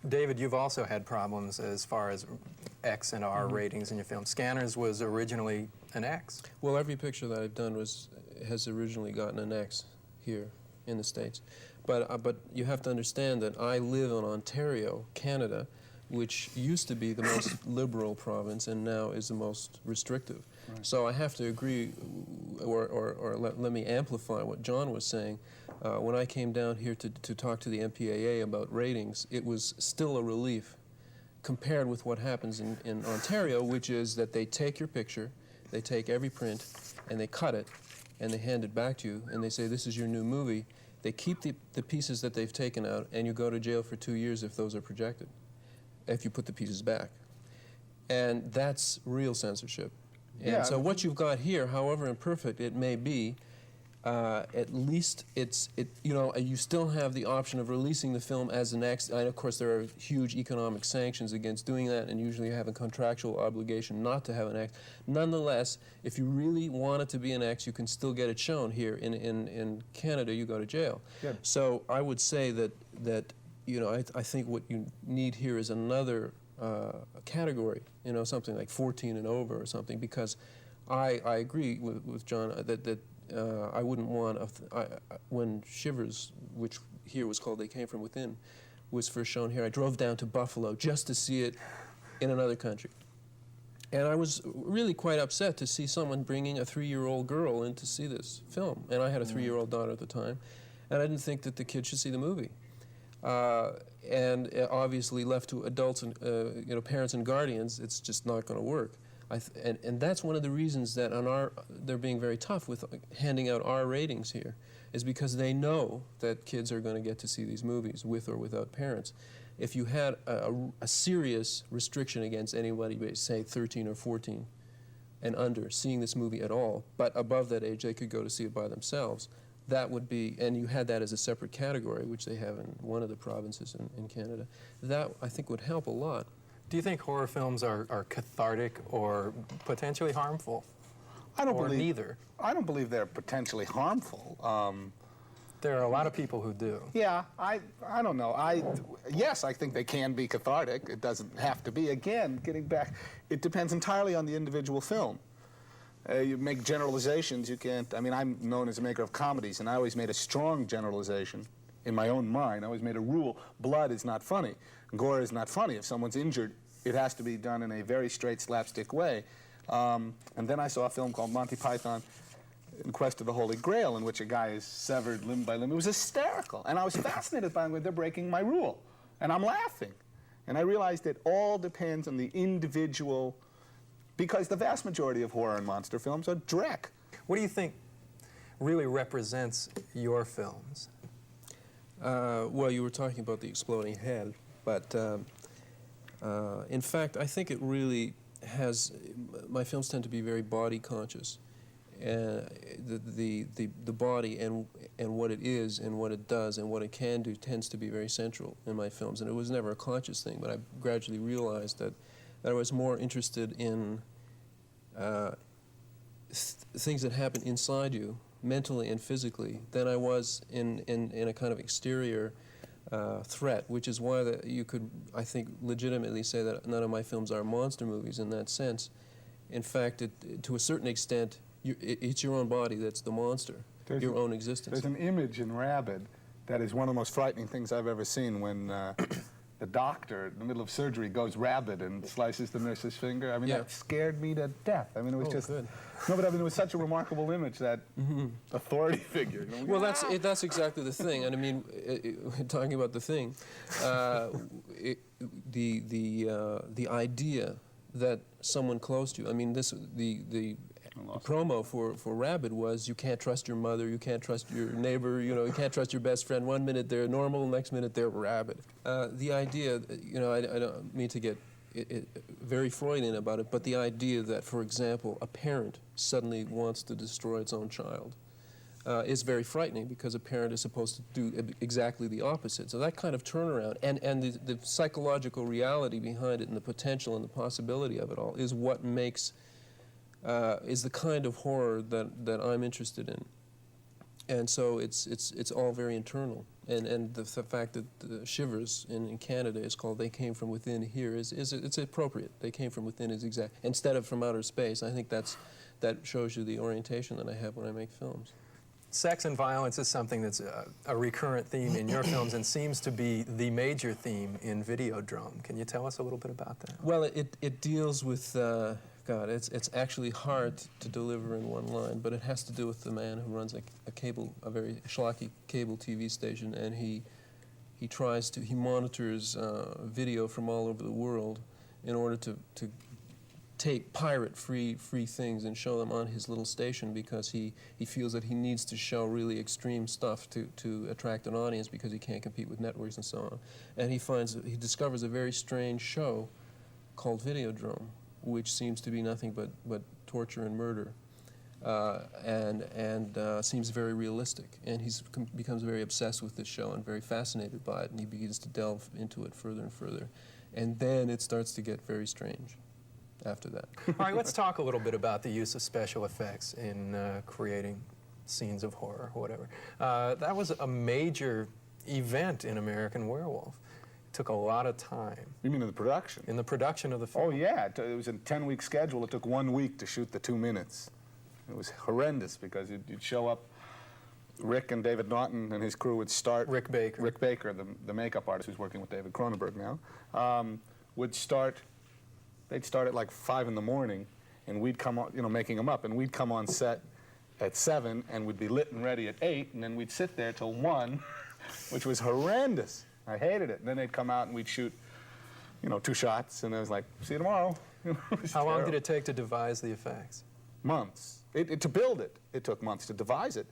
David, you've also had problems as far as X and R ratings in your film. Scanners was originally an X. Well, every picture that I've done has originally gotten an X here in the States. But you have to understand that I live in Ontario, Canada, which used to be the most liberal province and now is the most restrictive. Right. So I have to agree, or let me amplify what John was saying. When I came down here to talk to the MPAA about ratings, it was still a relief compared with what happens in Ontario, which is that they take your picture, they take every print, and they cut it, and they hand it back to you, and they say, this is your new movie. They keep the pieces that they've taken out, and you go to jail for 2 years if those are projected, if you put the pieces back. And that's real censorship. And yeah, so what you've got here, however imperfect it may be, at least you still have the option of releasing the film as an X. And of course, there are huge economic sanctions against doing that, and usually you have a contractual obligation not to have an X. Nonetheless, if you really want it to be an X, you can still get it shown here. In Canada, you go to jail. Yeah. So I would say that I think what you need here is another category, something like 14 and over or something, because I agree with John that I wouldn't want, when Shivers, which here was called They Came From Within, was first shown here, I drove down to Buffalo just to see it in another country. And I was really quite upset to see someone bringing a 3-year-old girl in to see this film. And I had a 3-year-old daughter at the time, and I didn't think that the kid should see the movie. And obviously left to adults and parents and guardians, it's just not going to work. And that's one of the reasons that they're being very tough with handing out R ratings here, is because they know that kids are going to get to see these movies with or without parents. If you had a serious restriction against anybody, say 13 or 14 and under, seeing this movie at all, but above that age they could go to see it by themselves, that would be, and you had that as a separate category, which they have in one of the provinces in Canada, that I think would help a lot. Do you think horror films are cathartic or potentially harmful? Neither? I don't believe they're potentially harmful. There are a lot of people who do. Yeah, I don't know. Yes, I think they can be cathartic. It doesn't have to be. Again, getting back, it depends entirely on the individual film. You make generalizations, you can't. I mean, I'm known as a maker of comedies, and I always made a strong generalization in my own mind. I always made a rule: blood is not funny, gore is not funny. If someone's injured, it has to be done in a very straight slapstick way. And then I saw a film called Monty Python in Quest of the Holy Grail, in which a guy is severed limb by limb. It was hysterical, and I was fascinated by it. They're breaking my rule, and I'm laughing. And I realized it all depends on the individual, because the vast majority of horror and monster films are dreck. What do you think really represents your films? Well, you were talking about the exploding head, but in fact, I think it really has, my films tend to be very body conscious. The body and what it is and what it does and what it can do tends to be very central in my films. And it was never a conscious thing, but I gradually realized that I was more interested in things that happen inside you, mentally and physically, than I was in a kind of exterior threat, which is why you could, I think, legitimately say that none of my films are monster movies in that sense. In fact, to a certain extent, it's your own body that's the monster, your own existence. There's an image in Rabid that is one of the most frightening things I've ever seen, when the doctor, in the middle of surgery, goes rabid and slices the nurse's finger. I mean, that scared me to death. I mean, it was just... Good. No, but I mean, it was such a remarkable image, that authority figure. Well, that's exactly the thing. And I mean, talking about the thing, the idea that someone close to you, I mean, the promo for Rabid was, you can't trust your mother, you can't trust your neighbor, you can't trust your best friend. One minute they're normal, next minute they're rabid. The idea, I don't mean to get very Freudian about it, but the idea that, for example, a parent suddenly wants to destroy its own child is very frightening, because a parent is supposed to do exactly the opposite. So that kind of turnaround and the psychological reality behind it and the potential and the possibility of it all is what makes is the kind of horror that I'm interested in. And so it's all very internal. And the fact that the Shivers in Canada is called They Came From Within here it's appropriate. They came from within is exact, instead of from outer space. I think that shows you the orientation that I have when I make films. Sex and violence is something that's a recurrent theme in your films and seems to be the major theme in Videodrome. Can you tell us a little bit about that? Well, it deals with, God, it's actually hard to deliver in one line, but it has to do with the man who runs a very schlocky cable TV station, and he monitors video from all over the world in order to take pirate-free things and show them on his little station, because he feels that he needs to show really extreme stuff to attract an audience, because he can't compete with networks and so on. And he discovers a very strange show called Videodrome, which seems to be nothing but torture and murder, and seems very realistic. And he becomes very obsessed with this show and very fascinated by it, and he begins to delve into it further and further. And then it starts to get very strange after that. All right, let's talk a little bit about the use of special effects in creating scenes of horror or whatever. That was a major event in American Werewolf. It took a lot of time. You mean in the production? In the production of the film. Oh, yeah. It was a 10-week schedule. It took 1 week to shoot the 2 minutes. It was horrendous, because you'd show up, Rick and David Naughton and his crew would start. Rick Baker. Rick Baker, the makeup artist who's working with David Cronenberg now, would start. They'd start at like 5 in the morning, and we'd come on, making them up, and we'd come on set at 7, and we'd be lit and ready at 8, and then we'd sit there till 1, which was horrendous. I hated it. And then they'd come out and we'd shoot, 2 shots, and I was like, see you tomorrow. How long did it take to devise the effects? Months. To build it, it took months. To devise it,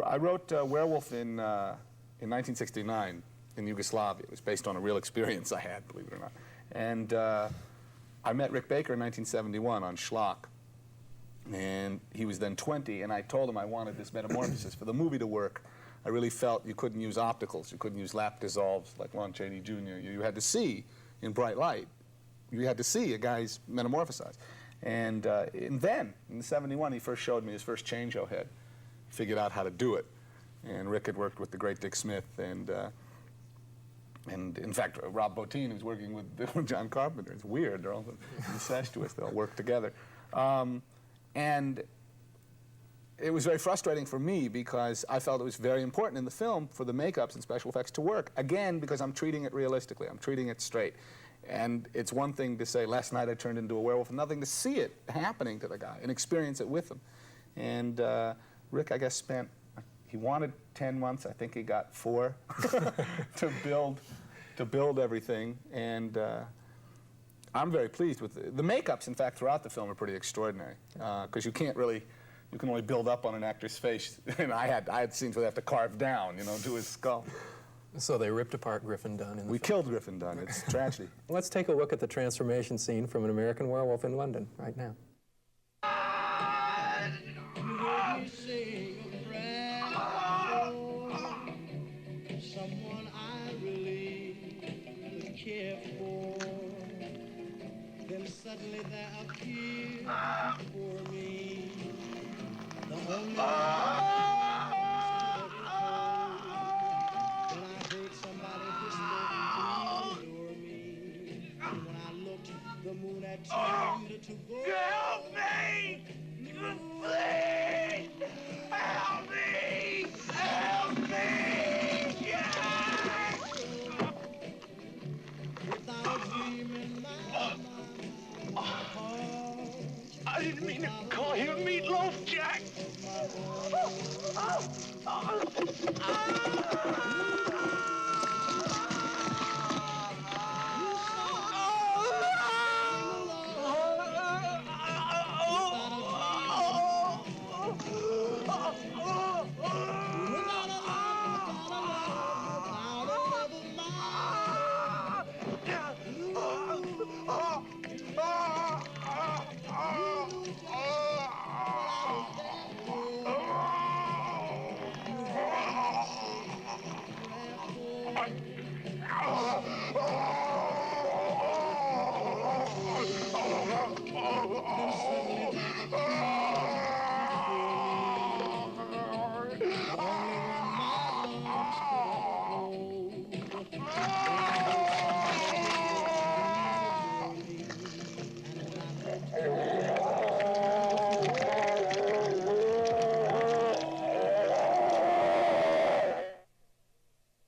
I wrote Werewolf in 1969 in Yugoslavia. It was based on a real experience I had, believe it or not. And I met Rick Baker in 1971 on Schlock, and he was then 20, and I told him I wanted this metamorphosis. For the movie to work, I really felt you couldn't use opticals, you couldn't use lap dissolves like Lon Chaney Jr. You had to see in bright light. You had to see a guy's metamorphosize. And then, in '71, he first showed me his first change-o head. Figured out how to do it. And Rick had worked with the great Dick Smith, and in fact, Rob Bottin, who's working with John Carpenter. It's weird. They're all incestuous. They all work together. And it was very frustrating for me, because I felt it was very important in the film for the makeups and special effects to work. Again, because I'm treating it realistically. I'm treating it straight. And it's one thing to say, last night I turned into a werewolf, and nothing to see it happening to the guy and experience it with him. And Rick, I guess, he wanted 10 months. I think he got 4 to build everything. And I'm very pleased with the makeups. In fact, throughout the film are pretty extraordinary, because you can only build up on an actor's face. And I had scenes where they have to carve down, do his skull. So they ripped apart Griffin Dunn in the We film. killed Griffin Dunn. It's a tragedy. Let's take a look at the transformation scene from An American Werewolf in London right now. Someone I really would care for. Then suddenly there appeared for me the only when I heard somebody whisper to me, and when I looked, the moon had turned to gold. Help me! Please! Help me! Help me! Without a dream in my heart, I didn't mean to call you Meatloaf, Jack!